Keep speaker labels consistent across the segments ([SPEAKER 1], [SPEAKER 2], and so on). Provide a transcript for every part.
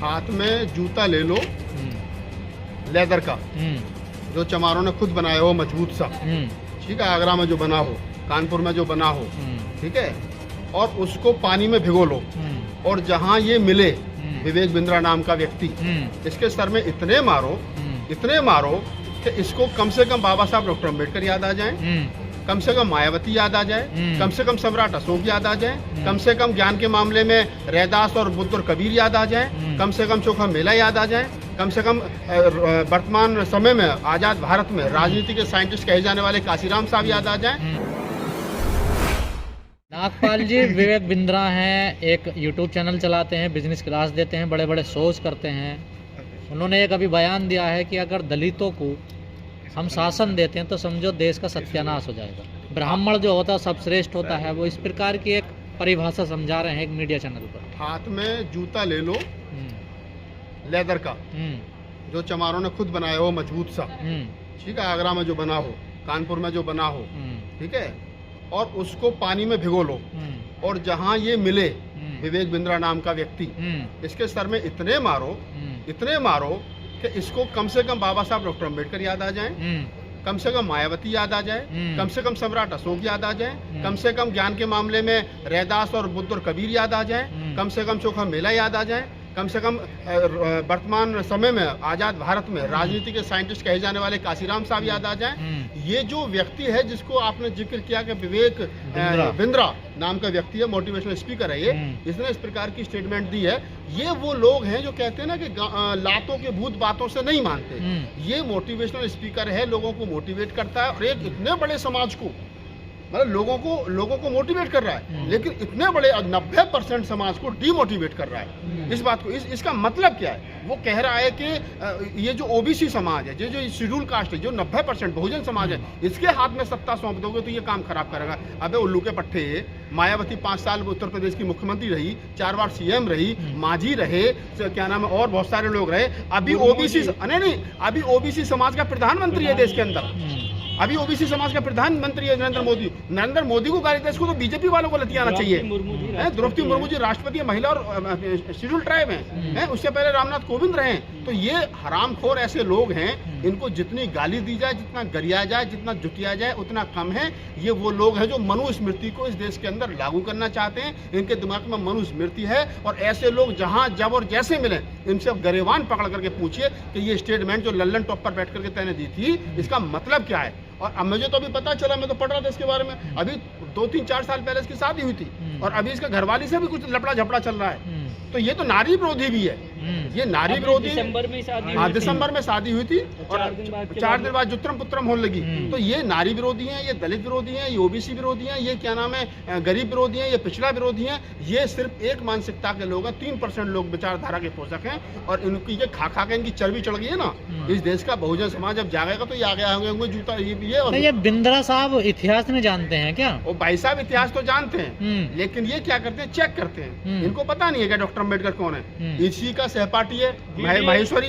[SPEAKER 1] हाथ में जूता ले लो लेदर का, जो चमारों ने खुद बनाया हो मजबूत सा, ठीक है, आगरा में जो बना हो, कानपुर में जो बना हो, ठीक है, और उसको पानी में भिगो लो, और जहां ये मिले विवेक बिंद्रा नाम का व्यक्ति, इसके सर में इतने मारो कि इसको कम से कम बाबा साहब डॉक्टर अम्बेडकर याद आ जाए, कम से कम मायावती याद आ जाए, कम से कम सम्राट अशोक याद आ जाए, कम से कम ज्ञान के मामले में रैदास और बुद्ध और कबीर याद आ जाए, कम से कम चोखा मेला याद आ जाए, कम से कम वर्तमान समय में आजाद भारत में राजनीति के साइंटिस्ट कहे जाने वाले काशीराम साहब याद आ जाए।
[SPEAKER 2] नागपाल जी विवेक बिंद्रा हैं, एक यूट्यूब चैनल चलाते हैं, बिजनेस क्लास देते हैं, बड़े बड़े शोज करते हैं। उन्होंने एक अभी बयान दिया है कि अगर दलितों को हम शासन देते हैं तो समझो देश का सत्यानाश हो जाएगा, ब्राह्मण जो होता है सब श्रेष्ठ होता है। वो इस प्रकार की एक परिभाषा समझा रहे हैं एक मीडिया चैनल पर।
[SPEAKER 1] हाथ में जूता ले लो लेदर का, जो चमारों ने खुद बनाया हो मजबूत सा, ठीक है, आगरा में जो बना हो, कानपुर में जो बना हो, ठीक है, और उसको पानी में भिगो लो, और जहां ये मिले विवेक बिंद्रा नाम का व्यक्ति, इसके सर में इतने मारो कि इसको कम से कम बाबा साहब डॉक्टर अम्बेडकर याद आ जाए, कम से कम मायावती याद आ जाए, कम से कम सम्राट अशोक याद आ जाए, कम से कम ज्ञान के मामले में रैदास और बुद्ध और कबीर याद आ जाए, कम से कम चोखा मेला याद आ जाए, कम से कम वर्तमान समय में आजाद भारत में राजनीति के साइंटिस्ट कहे जाने वाले काशीराम साहब याद आ जाए। ये जो व्यक्ति है जिसको आपने जिक्र किया कि विवेक बिंद्रा नाम का व्यक्ति है, मोटिवेशनल स्पीकर है, ये इसने इस प्रकार की स्टेटमेंट दी है। ये वो लोग हैं जो कहते हैं ना कि लातों के भूत बातों से नहीं मानते। ये मोटिवेशनल स्पीकर है, लोगों को मोटिवेट करता है, और एक इतने बड़े समाज को, मतलब लोगों को मोटिवेट कर रहा है, लेकिन इतने बड़े 90% समाज को डीमोटिवेट कर रहा है। इस बात को इसका मतलब क्या है? वो कह रहा है कि ये जो ओबीसी समाज है, जो शेड्यूल कास्ट है, जो 90% बहुजन समाज है, इसके हाथ में सत्ता सौंप दोगे तो ये काम खराब करेगा। अबे उल्लू के पट्टे, मायावती 5 साल उत्तर प्रदेश की मुख्यमंत्री रही, 4 बार सीएम रही, मांझी रहे, क्या नाम है, और बहुत सारे लोग रहे। अभी ओबीसी समाज का प्रधानमंत्री है देश के अंदर, अभी ओबीसी समाज का प्रधानमंत्री है नरेंद्र मोदी को गाली दे, इसको तो बीजेपी वालों को लतियाना चाहिए। द्रौपदी मुर्मू जी राष्ट्रपति महिला और शेड्यूल ट्राइब हैं, उससे पहले रामनाथ कोविंद रहे। तो ये हरामखोर ऐसे लोग हैं, इनको जितनी गाली दी जाए, जितना गरिया जाए, जितना जुटिया जाए उतना कम है। ये वो लोग हैं जो मनुस्मृति को इस देश के अंदर लागू करना चाहते हैं। इनके दिमाग में मनुस्मृति है, और ऐसे लोग जहां जब और जैसे मिले इनसे अब गरेवान पकड़ करके पूछिए कि ये स्टेटमेंट जो लल्लन टॉप पर बैठ करके तैने दी थी, इसका मतलब क्या है। और अब मुझे तो अभी पता चला, मैं तो पढ़ रहा था इसके बारे में, अभी 2-3-4 साल पहले इसकी शादी हुई थी, और अभी इसका घरवाली से भी कुछ लपड़ा झपड़ा चल रहा है। तो ये तो नारी विरोधी भी है, ये नारी विरोधी। दिसंबर में शादी हुई थी, और 4 दिन बाद जुत्रम पुत्रम होने लगी। तो ये नारी विरोधी हैं, ये दलित विरोधी हैं, ये ओबीसी विरोधी हैं, ये क्या नाम है, गरीब विरोधी हैं, ये पिछड़ा विरोधी हैं। ये सिर्फ एक मानसिकता के लोग हैं, 3% लोग विचारधारा के पोषक हैं, और इनकी ये खा के इनकी चर्बी चढ़ गई है ना। इस देश का बहुजन समाज जब जागेगा तो ये आगे होंगे जूता ये
[SPEAKER 2] बिंद्रा साहब इतिहास नहीं जानते हैं क्या?
[SPEAKER 1] वो भाई साहब इतिहास तो जानते हैं, लेकिन ये क्या करते हैं, चेक करते हैं। इनको पता नहीं है कि डॉक्टर अम्बेडकर कौन है। इसी का सहपाठी है माहेश्वरी,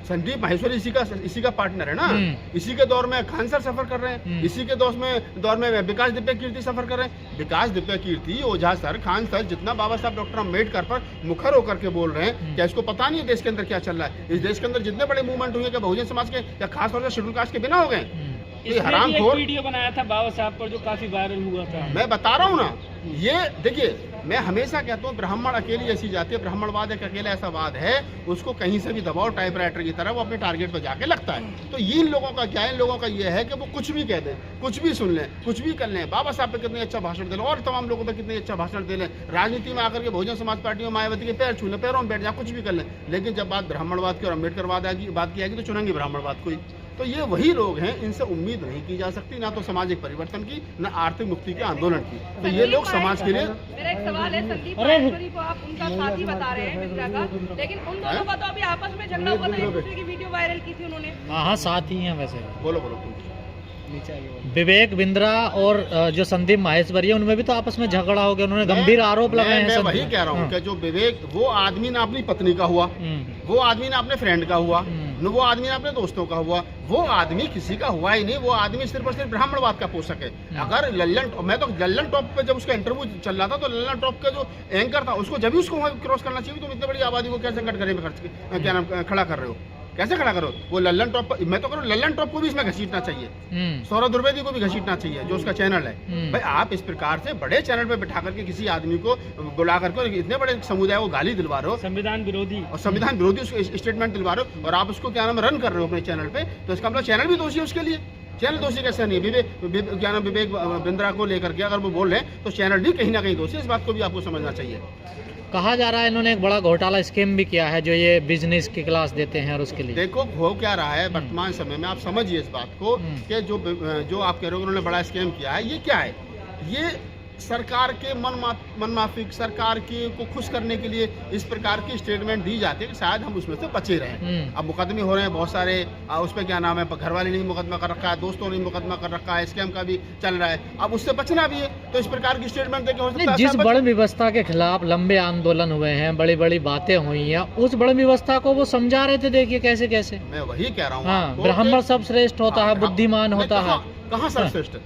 [SPEAKER 1] संदीप माहेश्वरी इसी का पार्टनर है ना। इसी के दौर में खान सर सफर कर रहे हैं, इसी के दौर में विकास दिव्य कीर्ति सफर कर रहे हैं। विकास दिव्य कीर्ति, ओझा सर, खान सर, जितना बाबा साहब डॉक्टर अम्बेडकर पर मुखर होकर के बोल रहे हैं, क्या इसको पता नहीं है देश के अंदर क्या चल रहा है? इस देश के अंदर जितने बड़े मूवमेंट हुए, क्या बहुजन समाज के या खास तौर से शेड्यूल कास्ट के बिना हो गए?
[SPEAKER 3] हरामखोर वीडियो बनाया था बाबा साहब पर जो काफी वायरल हुआ था।
[SPEAKER 1] मैं बता रहा हूँ ना, ये देखिए, मैं हमेशा कहता हूँ ब्राह्मण अकेली ऐसी जाती है, ब्राह्मणवाद एक अकेला ऐसा वाद है, उसको कहीं से भी दबाओ टाइपराइटर की तरह, वो अपने टारगेट पर जाके लगता है। तो इन लोगों का क्या है, इन लोगों का ये है कि वो कुछ भी कह दें, कुछ भी सुन लें, कुछ भी कर लें, बाबा साहब पे कितने अच्छा भाषण दे लें, और तमाम लोगों पे कितने अच्छा भाषण दे लें, राजनीति में आकर के बहुजन समाज पार्टी में मायावती के पैर छू लें, पैरों में बैठ जाए, कुछ भी कर लें, लेकिन जब बात ब्राह्मणवाद की और अम्बेडकरवाद की बात की आएगी तो चुनेंगे ब्राह्मणवाद को ही। तो ये वही लोग हैं, इनसे उम्मीद नहीं की जा सकती, ना तो सामाजिक परिवर्तन की, ना आर्थिक मुक्ति के आंदोलन की। तो ये लोग समाज के लिए।
[SPEAKER 4] मेरा एक सवाल है, संदीप माहेश्वरी को आप उनका साथी बता रहे हैं बिंद्रा का, लेकिन उन दोनों का तो अभी आपस में झगड़ा हुआ था, एक दूसरे की वीडियो वायरल की थी उन्होंने।
[SPEAKER 2] हाँ, साथी हैं वैसे।
[SPEAKER 1] बोलो
[SPEAKER 2] विवेक बिंद्रा और जो संदीप माहेश्वरी है, उनमें भी तो आपस में झगड़ा हो गया, उन्होंने गंभीर आरोप लगाए हैं।
[SPEAKER 1] मैं वही कह रहा हूँ कि जो विवेक, वो आदमी ना अपनी पत्नी का हुआ, वो आदमी ना अपने फ्रेंड का हुआ, न वो आदमी अपने दोस्तों का हुआ, वो आदमी किसी का हुआ ही नहीं, वो आदमी सिर्फ और सिर्फ ब्राह्मणवाद का पोषक है। अगर मैं तो लल्लन टॉप पे जब उसका इंटरव्यू चल रहा था तो लल्लन टॉप का जो एंकर था उसको जब भी उसको वहाँ क्रॉस करना चाहिए। तुम इतनी बड़ी आबादी को कैसे कटघरे में क्या नाम खड़ा कर रहे हो, कैसे खड़ा करो? वो लल्लन टॉप, मैं तो करूँ लल्लन टॉप को भी इसमें घसीटना चाहिए, सौरभ द्विवेदी को भी घसीटना चाहिए जो उसका चैनल है। भाई आप इस प्रकार से बड़े चैनल पे बिठा करके किसी आदमी को बुला करके इतने बड़े समुदाय को गाली दिलवा रहे हो,
[SPEAKER 3] संविधान विरोधी
[SPEAKER 1] और संविधान विरोधी स्टेटमेंट दिलवा रहे हो, और आप उसको क्या नाम रन कर रहे हो अपने चैनल पे, तो इसका मतलब चैनल भी दोषी है उसके लिए। चैनल दोषी कैसे नहीं है? क्या नाम विवेक बिंद्रा को लेकर के अगर वो बोल रहे हैं तो चैनल भी कहीं ना कहीं दोषी है। इस बात को भी आपको समझना चाहिए।
[SPEAKER 2] कहा जा रहा है इन्होंने एक बड़ा घोटाला स्कीम भी किया है जो ये बिजनेस की क्लास देते हैं, और उसके लिए
[SPEAKER 1] देखो हो क्या रहा है वर्तमान समय में, आप समझिए इस बात को कि जो आप कह रहे हो उन्होंने बड़ा स्कैम किया है, ये क्या है? ये सरकार के मनमाफिक सरकार को खुश करने के लिए इस प्रकार की स्टेटमेंट दी जाती है कि शायद हम उसमें से बचे रहें। अब मुकदमे हो रहे हैं बहुत सारे, उस पर क्या नाम है, घर वाले ने मुकदमा कर रखा है, दोस्तों ने मुकदमा कर रखा है, स्कैम का भी चल रहा है, अब उससे बचना भी है। तो इस प्रकार की स्टेटमेंट देके हो सकता है
[SPEAKER 2] जिस बड़ी व्यवस्था के खिलाफ लंबे आंदोलन हुए हैं, बड़ी बड़ी बातें हुई हैं, उस बड़ी व्यवस्था को वो समझा रहे थे। देखिए कैसे कैसे,
[SPEAKER 1] मैं वही कह रहा हूँ।
[SPEAKER 2] हाँ, ब्राह्मण सब श्रेष्ठ होता है, बुद्धिमान होता है।
[SPEAKER 1] कहाँ सर्वश्रेष्ठ?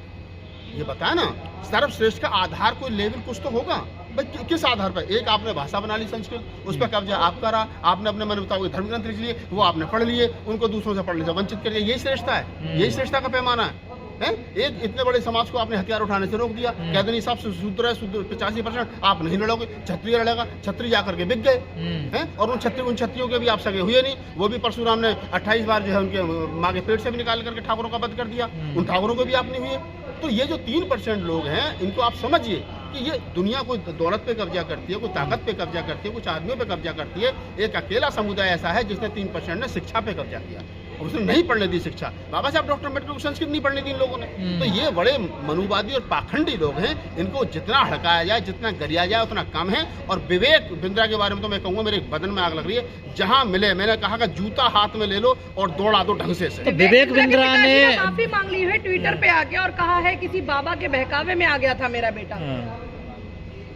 [SPEAKER 1] ये बताया ना, सर्वश्रेष्ठ का आधार कोई लेवल कुछ तो होगा। भाई किस आधार पर? एक आपने भाषा बना ली संस्कृत, उस पर कब्जा आप करा, आपने अपने मन मुताबिक धर्म ग्रंथ लिख लिए, वो आपने पढ़ लिए, उनको दूसरों से पढ़ने से वंचित कर दिया। यही श्रेष्ठता है, यही श्रेष्ठता का पैमाना है। एक इतने बड़े समाज को आपने हथियार उठाने से रोक दिया, कह देनी साहब शूद्र है, 85% आप नहीं लड़ोगे, क्षत्रिय लड़ेगा, क्षत्रिय जाकर के बिक गए हैं, और उन क्षत्रियों के भी आप सगे हुए नहीं। वो भी परशुराम ने 28 बार जो है उनके माँ के पेट से भी निकाल करके ठाकुरों का वध कर दिया, उन ठाकुरों को भी आप नहीं हुए। तो ये जो 3% लोग हैं, इनको आप समझिए कि ये दुनिया कोई दौलत पे कब्जा करती है, कोई ताकत पे कब्जा करती है, कुछ आदमियों पे कब्जा करती है। एक अकेला समुदाय ऐसा है जिसने 3% ने शिक्षा पे कब्जा किया, उसने नहीं पढ़ने दी शिक्षा। बाबा साहब डॉक्टर अम्बेडकर को संस्कृत नहीं पढ़ने दी इन लोगों ने। तो ये बड़े मनुवादी और पाखंडी लोग हैं, इनको जितना हड़काया जाए, जितना गरिया जाए उतना कम है। और विवेक बिंद्रा के बारे में तो मैं कहूँगा मेरे बदन में आग लग रही है। जहाँ मिले, मैंने कहा कि जूता हाथ में ले लो और दौड़ा दो ढंग से।
[SPEAKER 2] तो विवेक बिंद्रा ने
[SPEAKER 4] माफी मांग ली है ट्विटर पे आके, और कहा है किसी बाबा के बहकावे में आ गया था मेरा बेटा।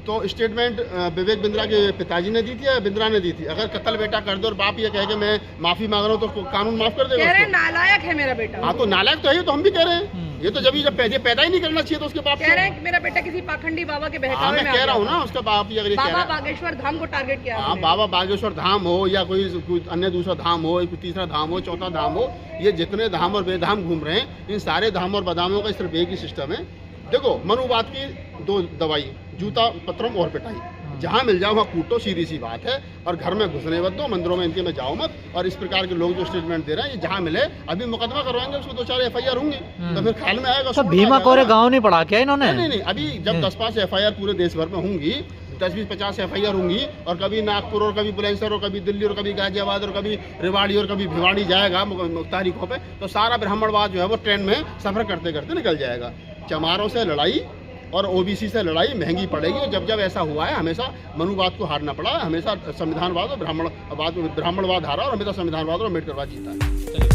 [SPEAKER 1] तो स्टेटमेंट विवेक बिंद्रा के पिताजी ने दी थी या बिंद्रा ने दी थी? अगर कत्ल बेटा कर दो और बाप ये कहे कि मैं माफी मांग रहा हूँ तो कानून माफ कर देगा?
[SPEAKER 4] कह रहे हैं नालायक है मेरा बेटा।
[SPEAKER 1] हाँ, तो नालायक तो है, तो हम भी कह रहे हैं। ये तो जब पैदा ही नहीं करना चाहिए तो उसके बाप
[SPEAKER 4] कह रहे हैं कि मेरा बेटा किसी पाखंडी बाबा के बहकावे में आ गया।
[SPEAKER 1] मैं कह रहा हूँ ना, उसका बाप ही अगर
[SPEAKER 4] बाबा बागेश्वर धाम को टारगेट किया।
[SPEAKER 1] हाँ, बाबा बागेश्वर धाम हो या कोई अन्य दूसरा धाम हो, कोई तीसरा धाम हो, चौथा धाम हो, ये जितने धाम और बेधाम घूम रहे हैं, इन सारे धाम और बदामों का सिर्फ एक ही सिस्टम है। देखो, मनुवाद की 2 दवाई, जूता पत्थरों और पिटाई। जहाँ मिल जाओ वहाँ कूटो, सीधी सी बात है। और घर में घुसने मत दो, मंदिरों में इनके में जाओ मत। और इस प्रकार के लोग जो स्टेटमेंट दे रहे हैं, ये जहाँ मिले अभी मुकदमा करवाएंगे, उसको 2-4 FIR होंगे, तो फिर ख्याल में आएगा।
[SPEAKER 2] भीमा कोरे गाँव नहीं पढ़ा क्या इन्होंने?
[SPEAKER 1] नहीं, अभी जब 10-5 FIR पूरे देश भर में होंगी, 10-20-50 FIR होंगी, और कभी नागपुर और कभी बुलंदशहर और कभी दिल्ली और कभी गाजियाबाद और कभी रेवाड़ी और कभी भिवाड़ी जाएगा तारीखों पे, तो सारा ब्राह्मणवाद जो है वो ट्रेन में सफर करते करते निकल जाएगा। चमारों से लड़ाई और OBC से लड़ाई महंगी पड़ेगी। और जब ऐसा हुआ है, हमेशा मनुवाद को हारना पड़ा है, हमेशा संविधानवाद और ब्राह्मणवाद हारा, और हमेशा संविधानवाद और अम्बेडकरवाद जीता है।